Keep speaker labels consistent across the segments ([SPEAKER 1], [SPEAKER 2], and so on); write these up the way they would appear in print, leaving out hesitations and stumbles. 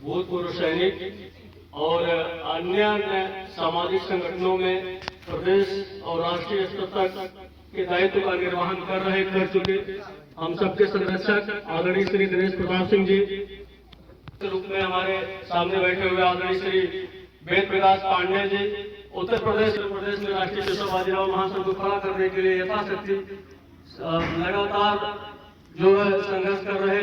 [SPEAKER 1] भूतपूर्व सैनिक और अन्य सामाजिक संगठनों में प्रदेश और राष्ट्रीय स्तर तक के दायित्व का निर्वहन कर चुके हम सबके संरक्षक आदरणीय श्री दिनेश प्रताप सिंह जी के रूप में हमारे सामने बैठे हुए आदरणीय श्री वेद प्रकाश पांडे जी उत्तर प्रदेश में राष्ट्रीय केशव बाजीराव महासंघ को खड़ा करने के लिए यथाशक्ति लगातार जो है संघर्ष कर रहे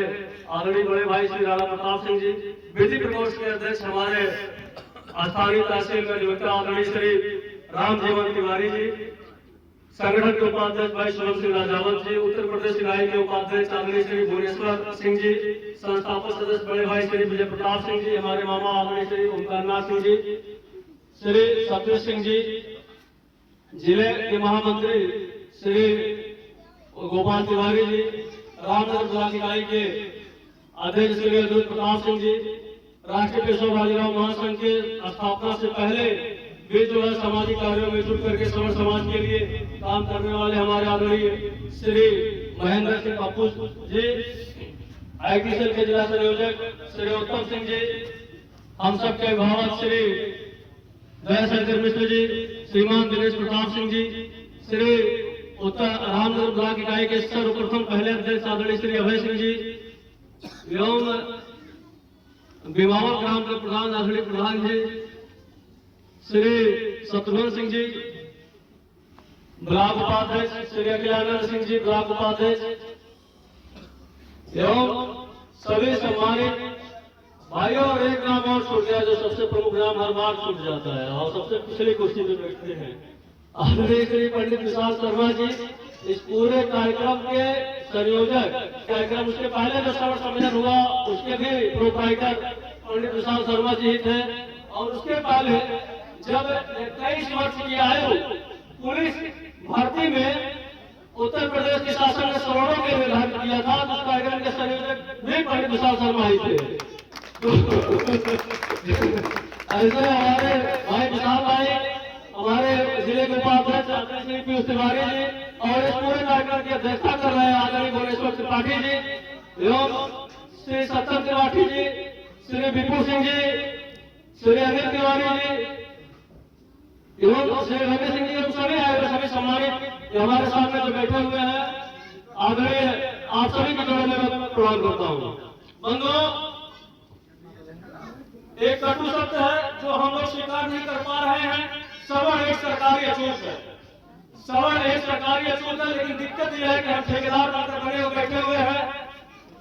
[SPEAKER 1] आदरणीय बड़े भाई श्री राणा प्रताप सिंह जी, विधि प्रकोष्ठ के अध्यक्ष हमारे स्थानीय तहसील में नियुक्त आदरणीय श्री राम जीवन तिवारी जी, संगठन के उपाध्यक्ष भाई शुभम सिंह राजावत जी, उत्तर प्रदेश इकाई के उपाध्यक्ष आदरणीय श्री भुवनेश्वर सिंह जी, संस्थापक सदस्य बड़े भाई श्री विजय प्रताप सिंह जी, हमारे मामा आदरणीय श्री ओमकारनाथ सिंह जी, श्री सतवीर सिंह जी, जिले के महामंत्री श्री गोपाल तिवारी जी, रामनगर ब्लॉक इकाई के अध्यक्ष श्री अद्भुत प्रताप सिंह जी, राष्ट्रीय केशव बाजीराव महासंघ के स्थापना से पहले भी जो है सामाजिक कार्यों में जुट करके सवर्ण समाज के लिए काम करने वाले हमारे आदरणीय श्री महेंद्र सिंह पप्पू जी, आईटी सेल के जिला संयोजक श्री उत्तम सिंह जी, हम सबके अभिभावक श्री दयाशंकर मिश्र जी, श्रीमान दिनेश प्रताप सिंह जी, श्री उत्तर रामनगर ब्लॉक इकाई के सर्वप्रथम पहले अध्यक्ष आदरणीय श्री अभय सिंह जी एवं विवाह ग्राम के प्रधान आदरणीय प्रधान जी श्री शत्रुघ्न सिंह जी, ब्लॉक उपाध्यक्ष श्री अखिलानंद सिंह जी, ब्लॉक उपाध्यक्ष एवं सभी सम्मानित भाइयों। और एक नाम और छूट गया जो सबसे प्रमुख नाम हर बार छूट जाता है और सबसे पिछली कुर्सी पे बैठते हैं आदरणीय श्री पंडित विशाल शर्मा जी, इस पूरे कार्यक्रम के संयोजक। कार्यक्रम उसके पहले जो श्रवण सम्मेलन हुआ उसके भी प्रोप्राइटर पंडित विशाल शर्मा जी ही थे और उसके पहले जब 23 वर्ष की आयु पुलिस भर्ती में उत्तर प्रदेश के शासन ने श्रवणों के निर्धारित किया था तो उस कार्यक्रम के संयोजक भी पंडित विशाल शर्मा ही थे। ऐसे हमारे भाई विशाल भाई, हमारे जिले के उपाध्यक्ष आदरणीय श्री पीयूष तिवारी जी और इस पूरे कार्यक्रम की अध्यक्षता कर रहे हैं आदरणीय भुवनेश्वर त्रिपाठी जी एवं श्री सत्तर त्रिपाठी जी, श्री विपुल सिंह जी, श्री अनिल तिवारी जी एवं श्री रवि सिंह जी, सभी आए हुए सभी सम्मानित हमारे सामने जो बैठे हुए हैं आदरणीय आप सभी के जोड़े में प्रणाम करता हूँ। बंधुओं, एक कटु शब्द है जो हम लोग स्वीकार नहीं कर पा रहे हैं, सवर्ण एक सरकारी अछूत है, सवर्ण एक सरकारी अछूत है, लेकिन दिक्कत यह है कि हम ठेकेदार बनकर बड़े बैठे हुए हैं।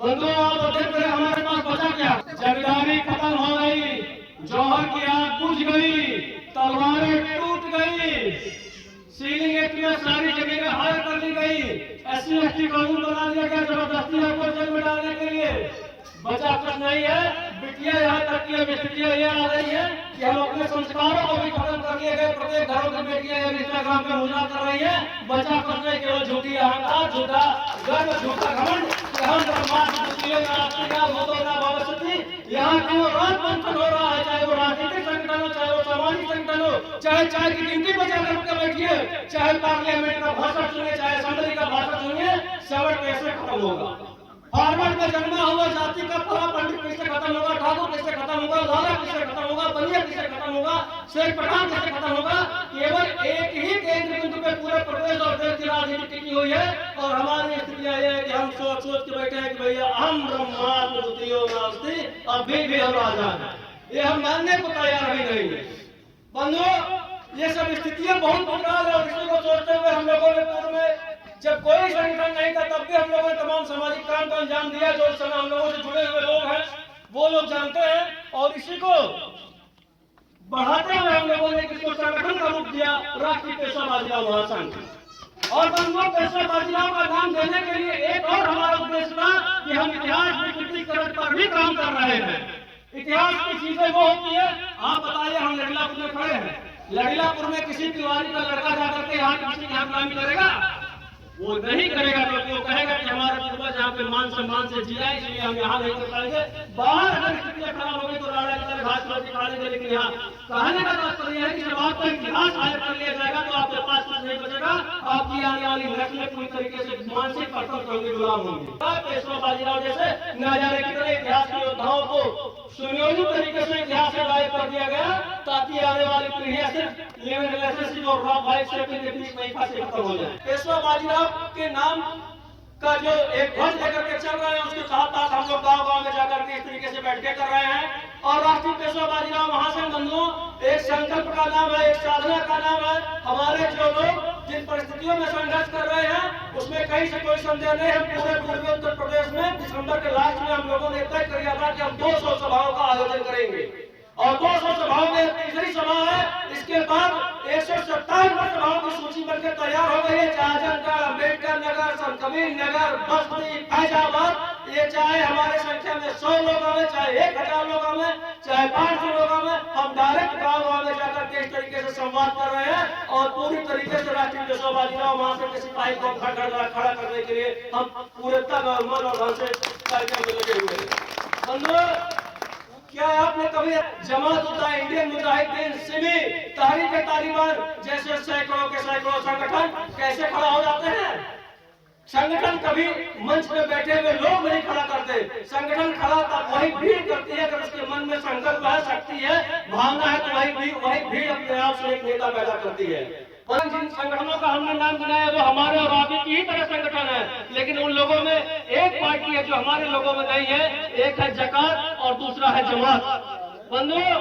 [SPEAKER 1] बंधुओं, आप देख रहे हमारे पास बचा क्या? जमींदारी खत्म हो गई, जौहर की आग बुझ गई, तलवारें टूट गई, सीलिंग एक्ट में सारी जमीनें हायर कर दी गई, SC/ST कानून बना दिया गया जबरदस्ती आपको जेल में डालने के लिए। बचा कुछ नहीं है। बिटिया यहाँ तक की स्थितियां ये आ रही है कि हम अपने संस्कारों को भी खत्म कर दिए गए। प्रत्येक घरों की बेटियां इंस्टाग्राम पे मुजरा कर रही है। बचा कुछ नहीं, केवल झूठी अहंकार, झूठा गर्व, झूठा घमंड। हम यहाँ केवल राज मंथन हो रहा है, चाहे वो राजनीतिक संगठन हो, चाहे वो सामाजिक संगठन हो, चाहे चाय की गिनती बचा करके बैठिए, चाहे पार्लियामेंट का भाषण सुनिए, चाहे असेंबली का भाषण सुनिए, सवर्ण कैसे खत्म होगा? फॉरवर्ड में जन्मा हुआ जाति का पूरा पंडित कैसे खत्म होगा? ठाकुर कैसे खत्म होगा? लाला कैसे खत्म होगा? बनिया कैसे खत्म होगा? शेख पठान कैसे खत्म होगा? केवल एक ही केंद्र बिंदु पे पूरे प्रदेश और देश की राजनीति टिकी हुई है और हमारी स्थिति यह है कि हम सोच के बैठे हैं कि भैया हम ब्रह्मास्त्र द्वितीयो नास्ति, अभी भी हम आजाद हैं। ये हम मानने को तैयार भी नहीं है। बंधुओं, ये सब स्थितियां बहुत बुरा है और इसी को सोचते हुए हम लोगों ने पूर्व में जब कोई संगठन नहीं था तब भी हम लोगों ने तमाम सामाजिक काम को अंजाम दिया। जो इस समय हम लोगों से जुड़े हुए लोग हैं वो लोग जानते हैं और इसी को बढ़ाते हुए हम लोगों ने किसी संगठन का रूप दिया, राष्ट्रीय केशव बाजीराव महासंघ। और बंधुओं, केशव बाजीराव का नाम देने के लिए एक और हमारा उद्देश्य था कि हम इतिहास विकृतीकरण पर भी काम कर रहे हैं। इतिहास की चीजें वो होती है, आप बताइए, हम लड़ीलापुर में खड़े हैं, लड़ीलापुर में किसी तिवारी का लड़का जाकर के यहाँ किसी की गुलामी करेगा? वो नहीं करेगा, क्योंकि वो कहेगा कि हमारे पूर्वज यहाँ पे मान सम्मान से जिया, इसलिए हम यहाँ नहीं कर पाएंगे। बाहर अगर स्थितियां खराब हो गई तो लड़ाई कर घास रोटी खा लेंगे, लेकिन यहाँ कहने का तात्पर्य है कि जब आपका इतिहास हायर कर लिया जाएगा तो आपके पास कुछ नहीं बचेगा। आपकी आने वाली नस्लें पूरी तरीके से मानसिक पतन होंगे, गुलाम होंगे। पेशवा बाजीराव जैसे न जाने कितने इतिहास के योद्धाओं को सुनियोजित तरीके से इतिहास में गायब कर दिया गया, ताकि आने वाली पीढ़ियां सिर्फ लिविंग रिलेशनशिप और रॉ वाइफ से अपने बीच में से खत्म हो जाए। पेशवा बाजीराव के नाम का जो एक ध्वज लेकर के चल रहे हैं, उसके साथ साथ हम लोग गांव गांव में जाकर के इस तरीके से बैठकें कर रहे हैं। और राष्ट्रीय पेशवा बाजीराव महासंघ बंधुओं, एक संकल्प का नाम है, एक साधना का नाम है। हमारे जो लोग जिन परिस्थितियों में संघर्ष कर रहे हैं, उसमें कहीं से कोई संदेह नहीं है। पूरे पूर्वी उत्तर प्रदेश में दिसंबर के लास्ट में हम लोगों ने तय किया था कि हम 200 सभाओं का आयोजन करेंगे, और 200 सभाओं में तीसरी सभा है। इसके बाद 157 सभाओं की सूची बनकर तैयार हो गई है। शाहजहांगढ़, अम्बेडकर नगर, संत कबीर नगर, बस्ती, फैजाबाद, ये चाहे हमारे संख्या में 100 लोग आवे, चाहे 1000 लोग आवे, चाहे 500 लोग आवे, हम डायरेक्ट गाँव गाँव में जाकर के इस तरीके से संवाद कर रहे हैं। और पूरी तरीके से राष्ट्रीय पेशवा बाजीराव महासंघ के सिपाही को खड़ा करने के लिए हम पूरे तन और मन और धन से कार्यक्रम में लगे हुए हैं। बंधुओं, क्या आपने कभी जमात उद्दाह, इंडियन मुजाहिदीन, सिमी, तहरीक तालिबान जैसे सैकड़ों के सैकड़ों संगठन कैसे खड़ा हो जाते हैं? संगठन कभी मंच में बैठे हुए लोग नहीं खड़ा करते। संगठन खड़ा तब वही भीड़ करती है, अगर उसके मन में संकल्प है, शक्ति है, भावना है, तो वही भीड़ अपने आप से एक नेता पैदा करती है। और जिन संगठनों का हमने नाम गिनाया वो हमारे और आप की ही तरह संगठन है, लेकिन उन लोगों में एक पार्टी है जो हमारे लोगों में नहीं है। एक है जकात और दूसरा है जमात। बंधुओं,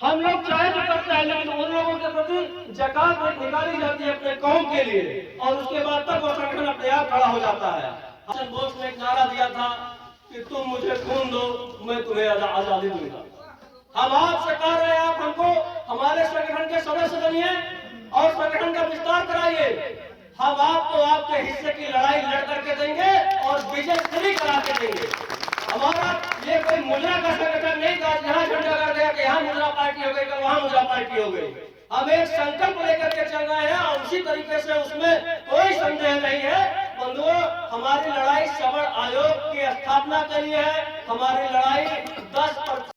[SPEAKER 1] हम लोग चाहे तो करते हैं, लेकिन उन लोगों के प्रति जकात निकाली जाती है अपने कौम के लिए, और उसके बाद तक वो संगठन अपने आप खड़ा हो जाता है। हसन बोस ने एक नारा दिया था कि तुम मुझे खून दो, मैं तुम्हें आजादी दूंगा। हम आपसे कह रहे हैं, आप हमको हमारे संगठन के सदस्य बनिए और संगठन का विस्तार कराइए। हम आपको आपके हिस्से की लड़ाई लड़ करके देंगे और विजय श्री करा के देंगे। हमारा ये कोई मुजरा का संगठन नहीं था, यहाँ झंडा कर गया कि यहाँ मुजरा पार्टी हो गई, कल वहाँ मुजरा पार्टी हो गई। हम एक संकल्प लेकर के चल रहे हैं और उसी तरीके से उसमें कोई संदेह नहीं है। बंधुओं, हमारी लड़ाई सबल आयोग की स्थापना के लिए है। हमारी लड़ाई